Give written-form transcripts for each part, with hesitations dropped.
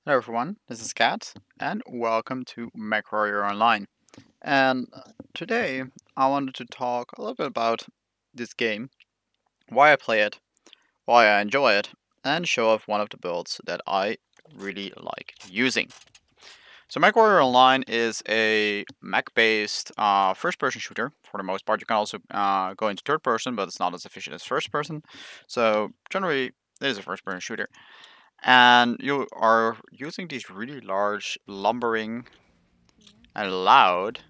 Hello everyone, this is Kat, and welcome to Mech Online. And today I wanted to talk a little bit about this game, why I play it, why I enjoy it, and show off one of the builds that I really like using. So Mech Online is a mech-based first-person shooter for the most part. You can also go into third person, but it's not as efficient as first person. So generally, it is a first-person shooter. And you are using these really large, lumbering, and loud.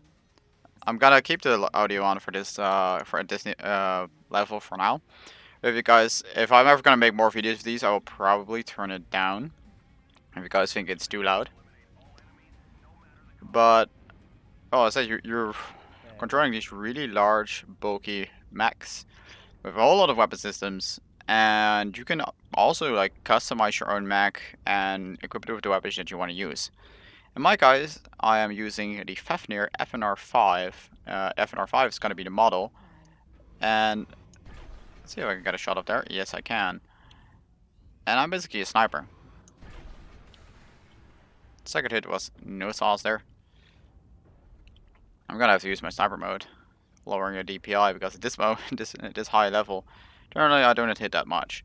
I'm gonna keep the audio on for this level for now. If you guys, if I'm ever gonna make more videos of these, I will probably turn it down. If you guys think it's too loud. But oh, I said you're controlling these really large, bulky mechs with a whole lot of weapon systems, and you can also like customize your own mech and equip it with the weapons that you want to use. In my case, I am using the Fafnir FNR5. FNR5 is going to be the model. And let's see if I can get a shot up there. Yes, I can. And I'm basically a sniper. Second hit was no sauce there. I'm going to have to use my sniper mode, lowering the DPI because at this mode, this high level, generally I don't hit that much.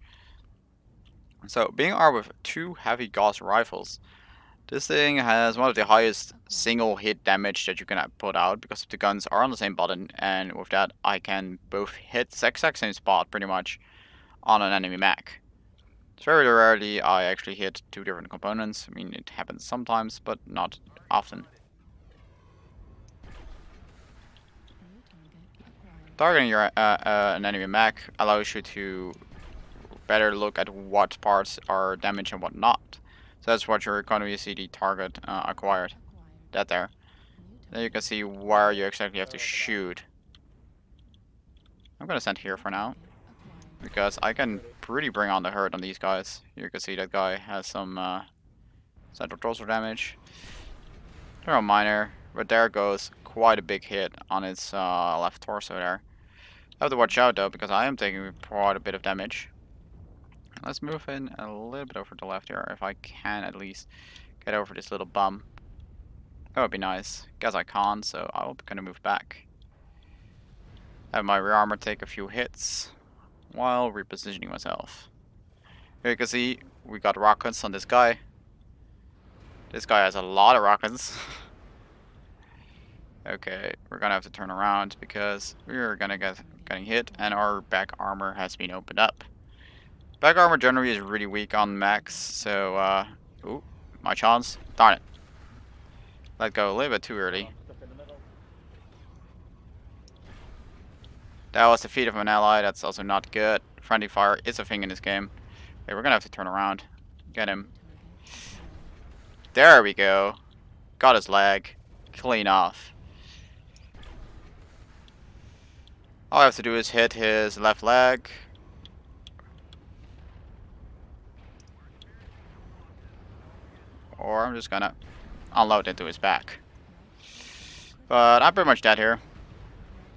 So being armed with two heavy Gauss rifles, this thing has one of the highest single hit damage that you can put out because the guns are on the same button, and with that I can both hit the exact same spot pretty much on an enemy mech. It's very rarely I actually hit two different components. I mean, it happens sometimes, but not often. Targeting an enemy mech allows you to better look at what parts are damaged and what not. So that's what you're going to see the target acquired. That there. Then you can see where you exactly have to shoot. I'm gonna stand here for now, because I can really bring on the hurt on these guys. You can see that guy has some central torso damage. They're all minor, but there goes quite a big hit on its left torso there. I have to watch out though, because I am taking quite a bit of damage. Let's move in a little bit over to the left here, if I can at least get over this little bum. That would be nice. Guess I can't, so I'll kind of move back. Have my rear armor take a few hits while repositioning myself. Here you can see we got rockets on this guy. This guy has a lot of rockets. Okay, we're gonna have to turn around because we're gonna getting hit, and our back armor has been opened up. Back armor generally is really weak on mechs, so ooh, my chance. Darn it. Let go a little bit too early. That was the feet of an ally, that's also not good. Friendly fire is a thing in this game. Okay, we're gonna have to turn around. Get him. There we go. Got his leg. Clean off. All I have to do is hit his left leg. Or I'm just gonna unload into his back. But I'm pretty much dead here.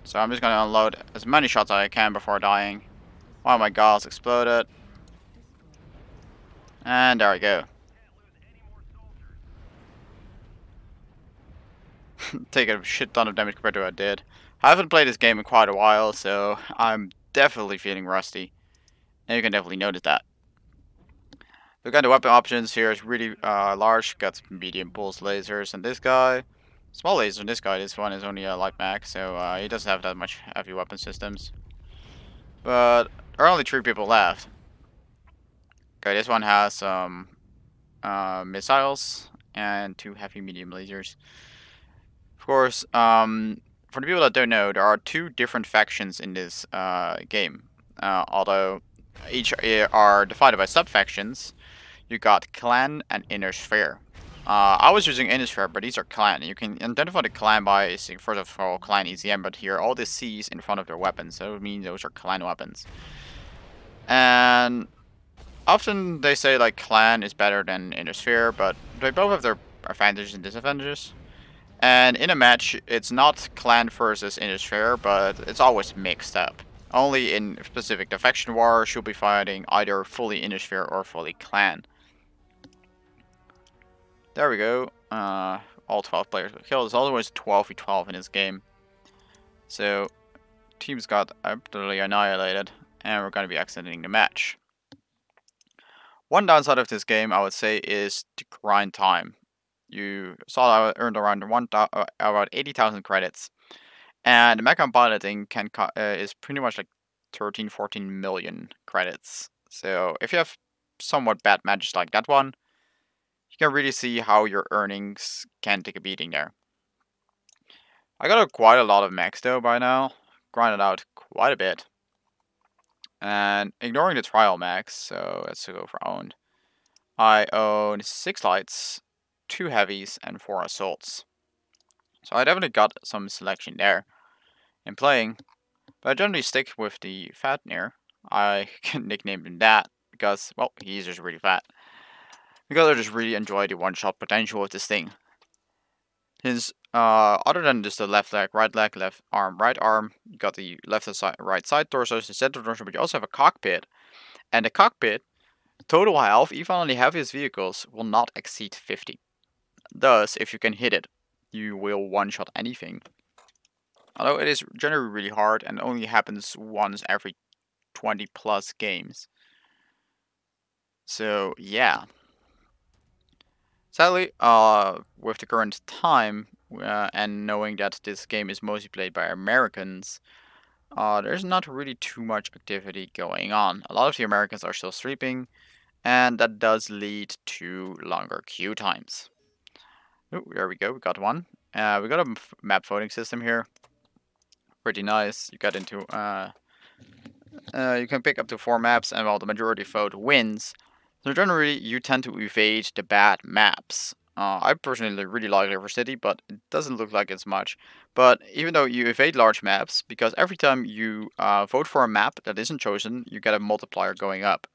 So I'm just gonna unload as many shots as I can before dying. One of my gauss exploded. And there we go. Take a shit ton of damage compared to what I did. I haven't played this game in quite a while, so I'm definitely feeling rusty. And you can definitely notice that. Look at the weapon options here is really large. Got some medium pulse lasers, and this guy, small laser. This guy, this one is only a light mag, so he doesn't have that much heavy weapon systems. But there are only 3 people left. Okay, this one has some missiles and 2 heavy medium lasers. Of course, for the people that don't know, there are 2 different factions in this game. Although each are divided by sub-factions. You got Clan and Inner Sphere. I was using Inner Sphere, but these are Clan. You can identify the Clan by, first of all, Clan ECM, but here all the C's in front of their weapons, so it means those are Clan weapons. And often they say like Clan is better than Inner Sphere, but they both have their advantages and disadvantages. And in a match, it's not Clan versus Inner Sphere, but it's always mixed up. Only in specific the faction war should be fighting either fully Inner Sphere or fully Clan. There we go. All 12 players were killed. There's always 12v12 in this game. So, teams got absolutely annihilated, and we're going to be exiting the match. One downside of this game, I would say, is the grind time. You saw I earned around about 80,000 credits, and the Mech piloting is pretty much like 13, 14 million credits. So if you have somewhat bad matches like that one, you can really see how your earnings can take a beating there. I got quite a lot of mechs though by now, grinded out quite a bit. And ignoring the trial mechs, so let's go for owned. I own 6 lights, 2 heavies, and 4 assaults. So I definitely got some selection there in playing, but I generally stick with the Fatnir. I can nickname him that because, well, he's just really fat. Because I just really enjoy the one-shot potential of this thing. His, other than just the left leg, left arm, right arm, you got the left side, right side torso, the center torso, but you also have a cockpit. And the cockpit, total health, even on the heaviest vehicles, will not exceed 50. Thus, if you can hit it, you will one-shot anything. Although it is generally really hard and only happens once every 20 plus games. So, yeah. Sadly, with the current time, and knowing that this game is mostly played by Americans, there's not really too much activity going on. A lot of the Americans are still sleeping, and that does lead to longer queue times. Oh, there we go, we got one. We got a map voting system here. Pretty nice. You got into, you can pick up to 4 maps, and while the majority vote wins, so generally you tend to evade the bad maps. I personally really like River City, but it doesn't look like it's much. But even though you evade large maps, because every time you vote for a map that isn't chosen, you get a multiplier going up.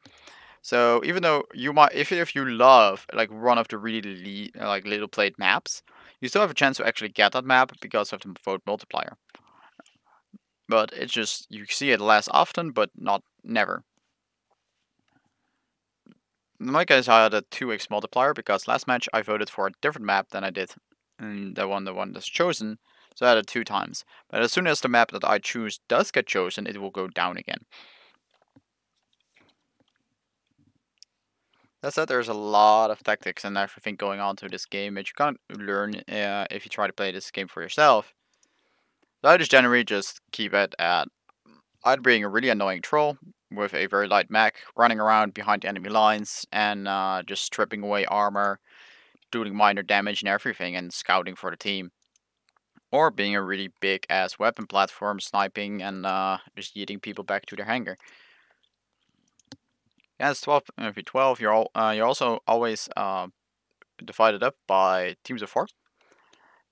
So even though you might, if you love like one of the really like little played maps, you still have a chance to actually get that map because of the vote multiplier. But it's just you see it less often, but not never. In my case, I had a 2x multiplier because last match I voted for a different map than I did in the one that's chosen, so I had it 2 times. But as soon as the map that I choose does get chosen, it will go down again. That said, there's a lot of tactics and everything going on to this game that you can't learn if you try to play this game for yourself. So I just generally just keep it at either being a really annoying troll with a very light mech, running around behind the enemy lines and just stripping away armor, doing minor damage and everything, and scouting for the team. Or being a really big ass weapon platform, sniping and just yeeting people back to their hangar. Yeah, it's 12v12. You're also always divided up by teams of 4.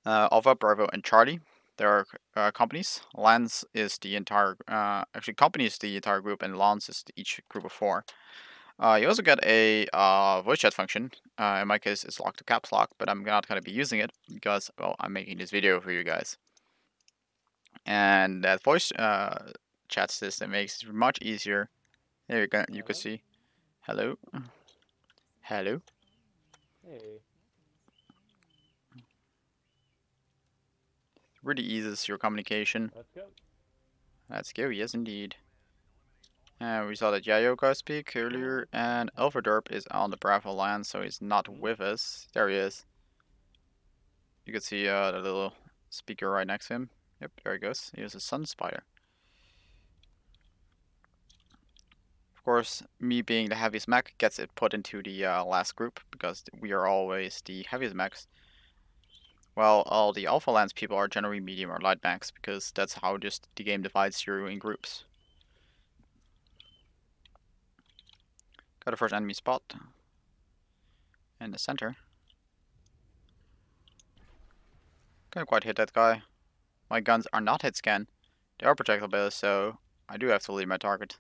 Alpha, Bravo, and Charlie. There are companies. Lance is the entire, actually company is the entire group, and Lance is each group of 4. You also get a voice chat function. In my case, it's locked to caps lock, but I'm not going to be using it because, well, I'm making this video for you guys. And that voice chat system makes it much easier. There you can see. Hello. Hello. Hey. Really eases your communication. Let's go. Let's go, yes indeed. And we saw that Yayo got speak earlier, and Elverdorp is on the Bravo land, so he's not with us. There he is. You can see the little speaker right next to him. Yep, there he goes. He is a Sun Spider. Of course, me being the heaviest mech gets it put into the last group, because we are always the heaviest mechs. While all the Alpha Lands people are generally medium or light mechs, because that's how just the game divides you in groups. Got a first enemy spot in the center. Can't quite hit that guy. My guns are not hit scan. They are projectile based, so I do have to leave my target.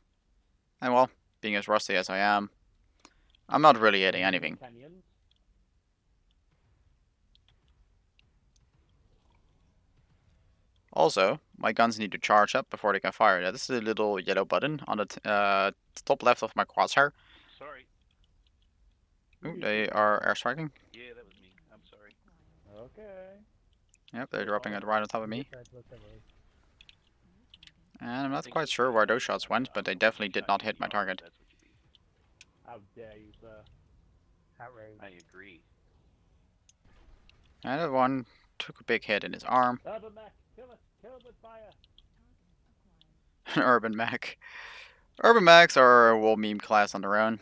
And well, being as rusty as I am, I'm not really hitting anything. Canyons. Also, my guns need to charge up before they can fire. This is a little yellow button on the top left of my crosshair. Sorry. Ooh, they are airstriking. Yeah, that was me. Yep, they're dropping it right on top of me. And I'm not quite sure where those shots went, but they definitely did not hit my target. How dare you, sir? Outrage. I agree. And that one took a big hit in his arm. Urban Mech, kill it! Kill it with fire! Urban Mech. Urban Mechs are a whole meme class on their own.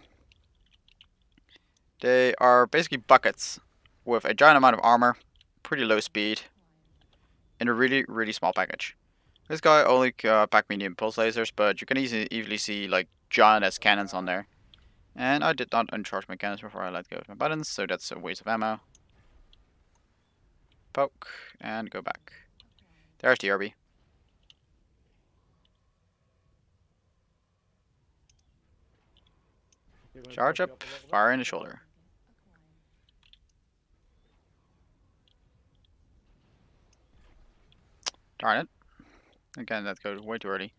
They are basically buckets with a giant amount of armor, pretty low speed, in a really, really small package. This guy only pack medium pulse lasers, but you can easily see like giant ass cannons on there. And I did not uncharge my cannons before I let go of my buttons, so that's a waste of ammo. Poke, and go back. There's the RB. Charge up, fire in the shoulder. Darn it. Again, that goes way too early.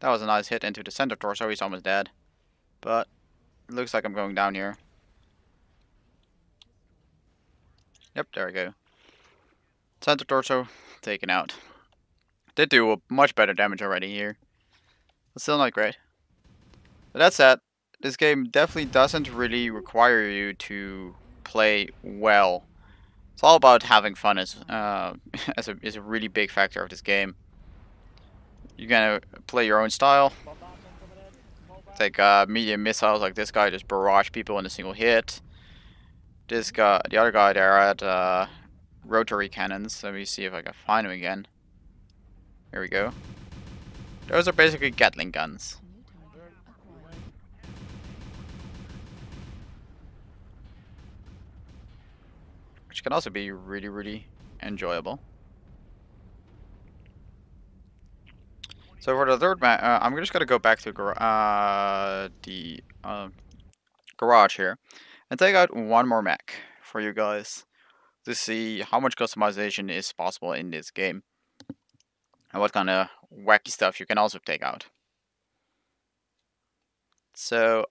That was a nice hit into the center torso, he's almost dead. But, it looks like I'm going down here. Yep, there we go. Center torso, taken out. Did do a much better damage already here. But still not great. But that said, this game definitely doesn't really require you to play well. It's all about having fun is a really big factor of this game. You're gonna play your own style. Take medium missiles like this guy, just barrage people in a single hit. This guy, the other guy there had rotary cannons. Let me see if I can find him again. Here we go. Those are basically Gatling guns. Which can also be really, really enjoyable. So for the third match, I'm just gonna go back to the garage here and take out one more mech for you guys to see how much customization is possible in this game and what kind of wacky stuff you can also take out. So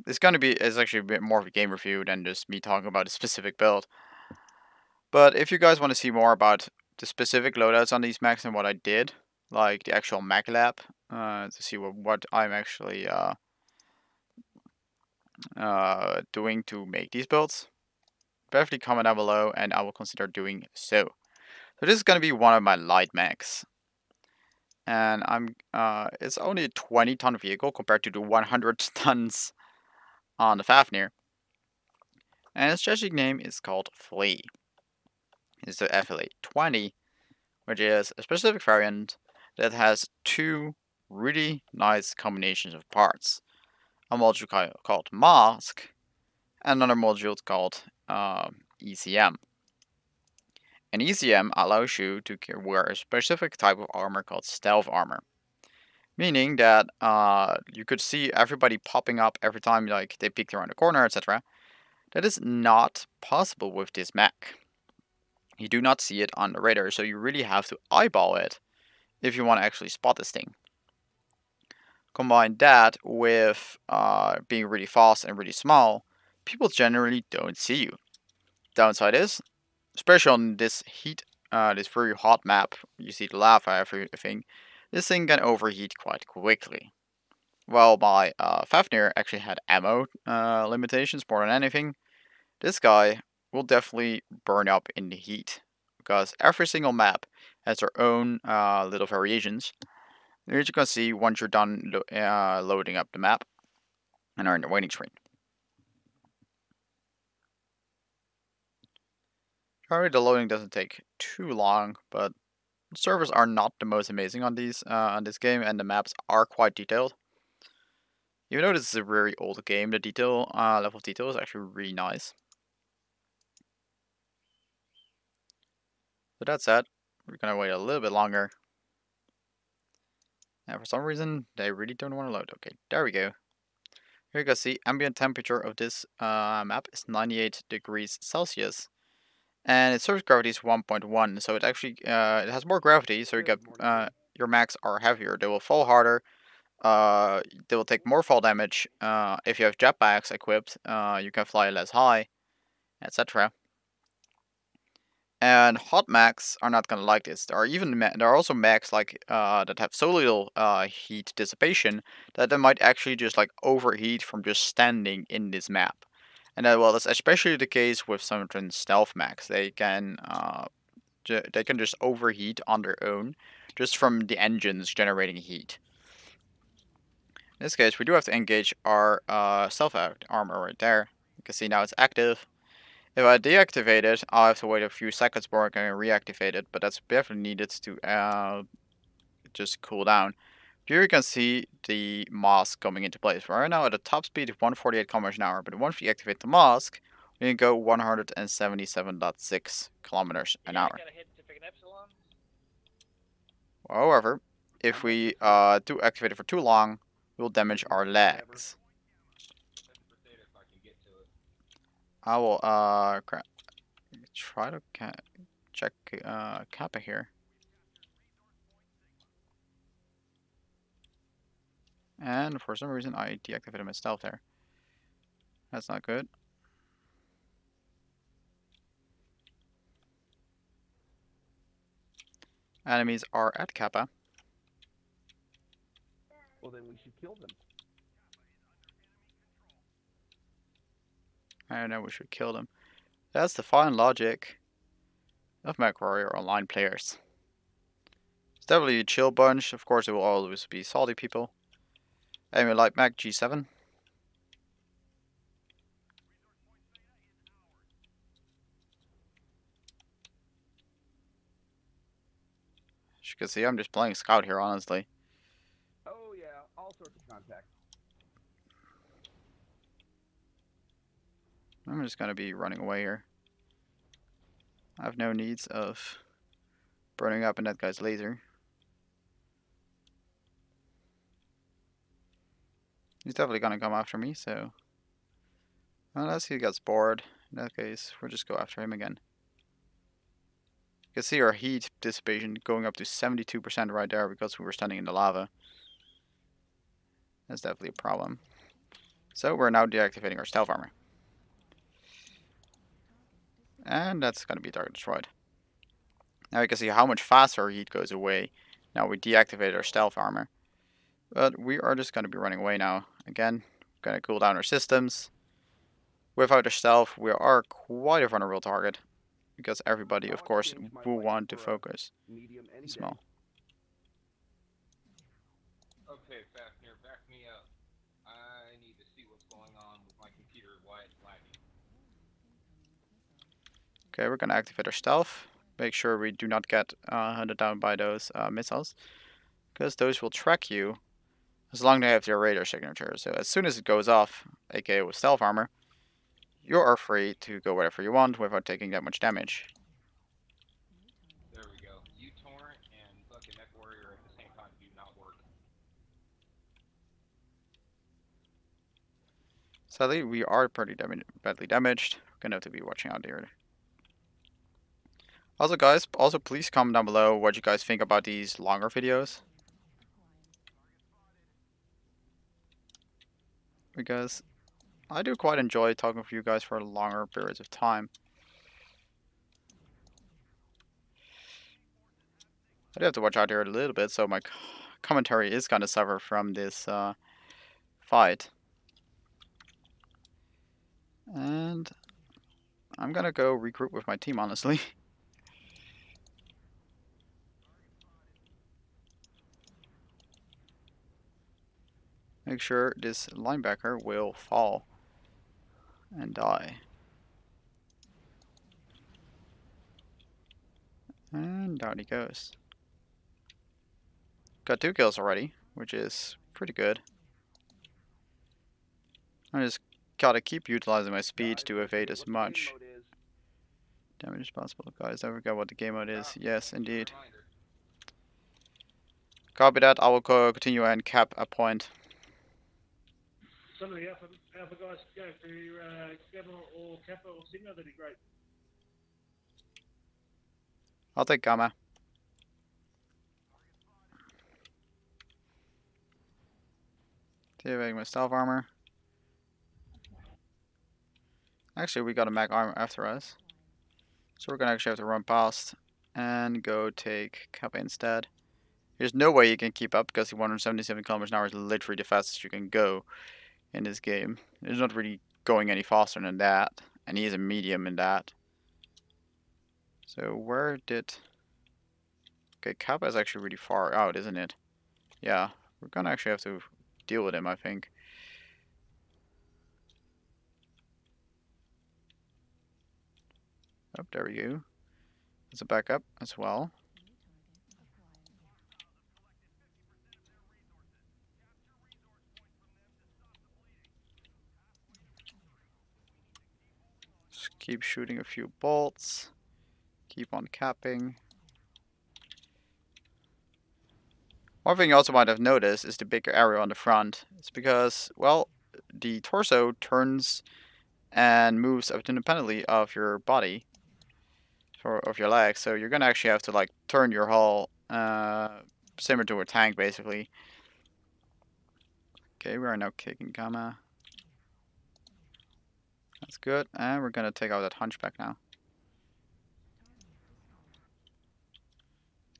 it's actually a bit more of a game review than just me talking about a specific build. But if you guys want to see more about the specific loadouts on these mechs and what I did, like the actual mech lab, to see what I'm actually doing to make these builds, definitely comment down below and I will consider doing so. So this is going to be one of my light mechs. And it's only a 20-ton vehicle compared to the 100 tons on the Fafnir. And its strategic name is called Flea. It's the FLA-20, which is a specific variant that has two really nice combinations of parts. A module called Mask, and another module called ECM. And ECM allows you to wear a specific type of armor called stealth armor. Meaning that you could see everybody popping up every time like they peek around the corner, etc. That is not possible with this mech. You do not see it on the radar, so you really have to eyeball it if you want to actually spot this thing. Combine that with being really fast and really small, people generally don't see you. Downside is, especially on this this very hot map, you see the lava, everything, this thing can overheat quite quickly. While my Fafnir actually had ammo limitations more than anything, this guy will definitely burn up in the heat. Because every single map has their own little variations. Here you can see once you're done loading up the map and are in the waiting screen. Probably the loading doesn't take too long, but the servers are not the most amazing on this game, and the maps are quite detailed. Even though this is a very old game, the detail level of detail is actually really nice. So that said, we're gonna wait a little bit longer. And for some reason, they really don't want to load. Okay, there we go. Here you can see ambient temperature of this map is 98 degrees Celsius. And its surface gravity is 1.1, so it actually it has more gravity, so you get your mechs are heavier. They will fall harder. They will take more fall damage. If you have jetpacks equipped, you can fly less high. etc. And hot mechs are not gonna like this. There are there are also mechs like that have so little heat dissipation that they might actually just like overheat from just standing in this map. And well, that's especially the case with some stealth mechs. They can just overheat on their own, just from the engines generating heat. In this case, we do have to engage our stealth armor right there. You can see now it's active. If I deactivate it, I'll have to wait a few seconds before I can reactivate it, but that's definitely needed to just cool down. Here you can see the mask coming into place. We're right now at a top speed of 148 kilometers an hour, but once we activate the mask, we can go 177.6 kilometers an hour. However, if we do activate it for too long, we'll damage our legs. I will try to check Kappa here. And for some reason I deactivated my stealth there. That's not good. Enemies are at Kappa. Well, then we should kill them. I know we should kill them. That's the fine logic of MechWarrior Online players. It's definitely a chill bunch. Of course, it will always be salty people. Enemy like Mech G7. As you can see, I'm just playing Scout here, honestly. Oh yeah, all sorts of contact. I'm just gonna be running away here. I have no needs of burning up in that guy's laser. He's definitely gonna come after me, so unless he gets bored, in that case, we'll just go after him again. You can see our heat dissipation going up to 72% right there because we were standing in the lava. That's definitely a problem. So we're now deactivating our stealth armor. And that's going to be target destroyed. Now you can see how much faster our heat goes away. Now we deactivated our stealth armor. But we are just going to be running away now. Again, going to cool down our systems. Without our stealth, we are quite a vulnerable target. Because everybody, of course, will want to focus. Small. Okay, Fafnir, back me up. I need to see what's going on with my computer, why it's lagging. Okay, we're gonna activate our stealth. Make sure we do not get hunted down by those missiles. Because those will track you as long as they have your radar signature. So as soon as it goes off, aka with stealth armor, you are free to go wherever you want without taking that much damage. There we go. U-Torrent and fucking MechWarrior at the same time do not work. Sadly, we are pretty badly damaged. We're gonna have to be watching out here. Also guys, please comment down below what you guys think about these longer videos. Because I do quite enjoy talking with you guys for longer periods of time. I do have to watch out here a little bit, so my commentary is gonna suffer from this fight. And I'm gonna go regroup with my team, honestly. Make sure this linebacker will fall and die. And down he goes. Got 2 kills already, which is pretty good. I just gotta keep utilizing my speed to evade as much damage as possible. Guys, I forgot what the game mode is. Yes, indeed. Copy that. I will continue and cap a point. Some of the alpha guys go for Gamma or Kappa or Sigma, that'd be great. I'll take Gamma. Deactivating my stealth armor. Actually, we got a Mech arm after us. So we're gonna actually have to run past and go take Kappa instead. There's no way you can keep up because the 177 kilometers an hour is literally the fastest you can go in this game. It's not really going any faster than that. And he is a medium in that. So where did... Okay, Kappa is actually really far out, isn't it? Yeah, we're gonna actually have to deal with him, I think. Oh, there we go. There's a backup as well. Just keep shooting a few bolts. Keep on capping. One thing you also might have noticed is the bigger area on the front. It's because, well, the torso turns and moves independently of your body, or of your legs. So you're gonna actually have to like turn your hull, similar to a tank, basically. Okay, we are now kicking gamma. That's good, and we're gonna take out that hunchback now.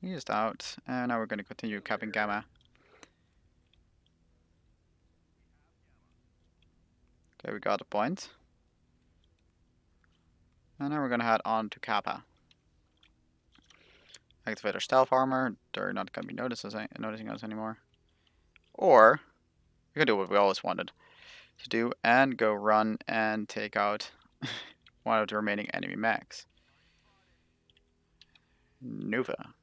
He's out, and now we're gonna continue capping gamma. Okay, we got a point. And now we're gonna head on to Kappa. Activate our stealth armor. They're not gonna be noticing us anymore. Or we can do what we always wanted to do and go run and take out one of the remaining enemy mechs. Nova.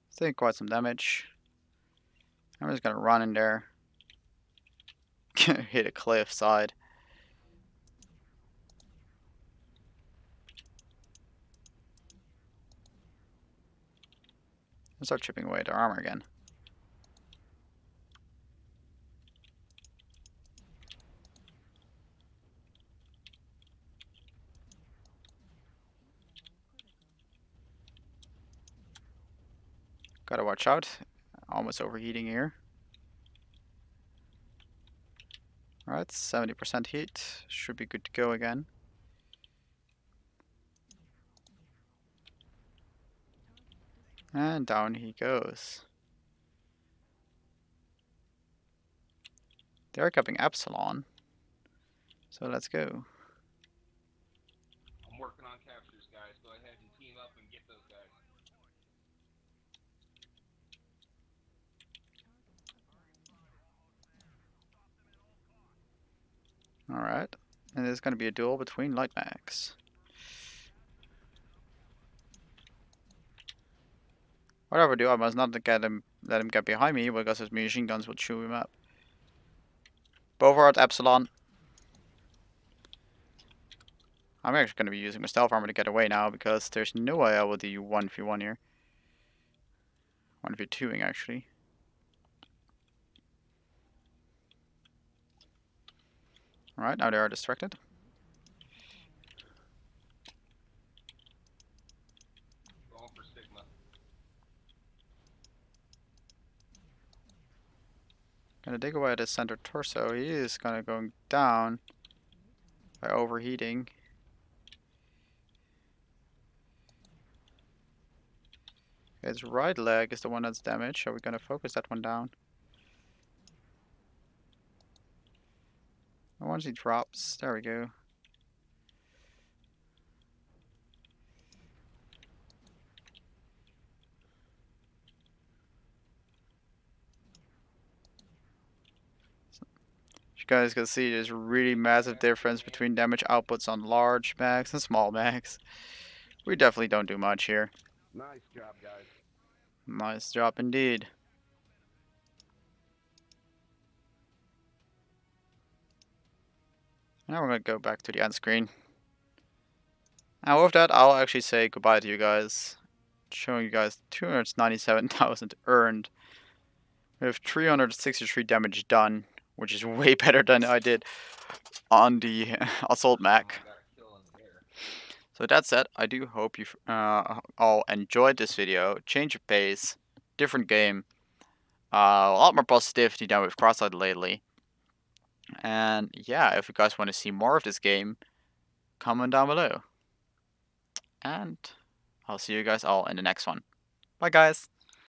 It's taking quite some damage. I'm just gonna run in there. Hit a cliff side. And start chipping away at their armor again. Gotta watch out. Almost overheating here. Alright, 70% heat. Should be good to go again. And down he goes. They're capping Epsilon. So let's go. I'm working on captures, guys. Go ahead and team up and get those guys. Alright. And there's going to be a duel between light mechs. Whatever I do, I must not let him get behind me because his machine guns will chew him up. Both are at Epsilon. I'm actually going to be using my stealth armor to get away now because there's no way I will do 1v1 here. 1v2ing actually. Alright, now they are distracted. Going for Sigma. Gonna dig away at his center torso. He is gonna go down by overheating. His right leg is the one that's damaged, so we're gonna focus that one down. And once he drops, there we go. As you guys can see, there's a really massive difference between damage outputs on large mags and small mags. We definitely don't do much here. Nice job, guys. Nice job indeed. Now we're going to go back to the end screen. Now with that, I'll actually say goodbye to you guys. Showing you guys 297,000 earned. With 363 damage done, which is way better than I did on the Assault Mech. So that said, I do hope you all enjoyed this video. Change of pace, different game, a lot more positivity than we've crossed lately. And yeah, if you guys want to see more of this game, comment down below. And I'll see you guys all in the next one. Bye guys!